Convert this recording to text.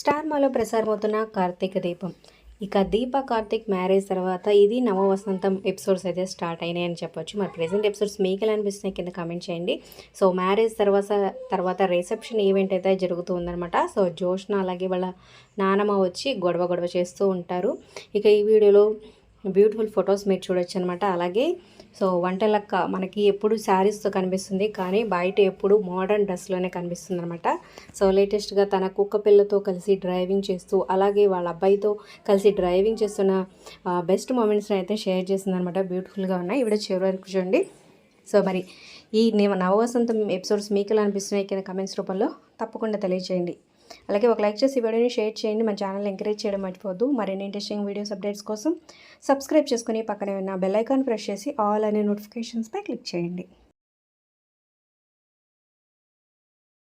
Star మాలో ప్రసారమవుతున్న కార్తీక దీపం. ఇక దీప కార్తీక్ మ్యారేజ్ తర్వాత ఇది నవ వసంతం ఎపిసోడ్స్ అయితే స్టార్ట్ అయినాయి అని చెప్పొచ్చు. మరి ప్రెజెంట్ ఎపిసోడ్స్ మీకు ఎలా అనిపిస్తున్నాయి కింద కామెంట్ చేయండి. సో మ్యారేజ్ తర్వాత రిసెప్షన్ ఈవెంట్ అయితే జరుగుతూ ఉందన్నమాట. సో జోష్న అలాగే వాళ్ళ నానమ్మ వచ్చి గొడవ చేస్తూ ఉంటారు. ఇక ఈ వీడియోలో బ్యూటిఫుల్ ఫొటోస్ మీరు చూడొచ్చు అనమాట. అలాగే సో వంటలక్క మనకి ఎప్పుడు శారీస్తో కనిపిస్తుంది, కానీ బయట ఎప్పుడు మోడర్న్ డ్రెస్లోనే కనిపిస్తుంది అనమాట. సో లేటెస్ట్గా తన కుక్క పిల్లతో కలిసి డ్రైవింగ్ చేస్తూ, అలాగే వాళ్ళ అబ్బాయితో కలిసి డ్రైవింగ్ చేస్తున్న బెస్ట్ మూమెంట్స్ని అయితే షేర్ చేసింది అనమాట. బ్యూటిఫుల్గా ఉన్నాయి. ఈ వీడియో చివరి వరకు చూడండి. సో మరి ఈ నవవసంతం ఎపిసోడ్స్ మీకు ఎలా అనిపిస్తున్నాయి కింద కమెంట్స్ రూపంలో తప్పకుండా తెలియజేయండి. అలాగే ఒక లైక్ చేసి వీడియోని షేర్ చేయండి. మన ఛానల్ ఎంకరేజ్ చేయడం మర్చిపోవద్దు. మరిన్ని ఇంట్రెస్టింగ్ వీడియోస్ అప్డేట్స్ కోసం సబ్స్క్రైబ్ చేసుకుని పక్కనే ఉన్న బెల్ ఐకాన్ ప్రెస్ చేసి ఆల్ అనే నోటిఫికేషన్స్పై క్లిక్ చేయండి.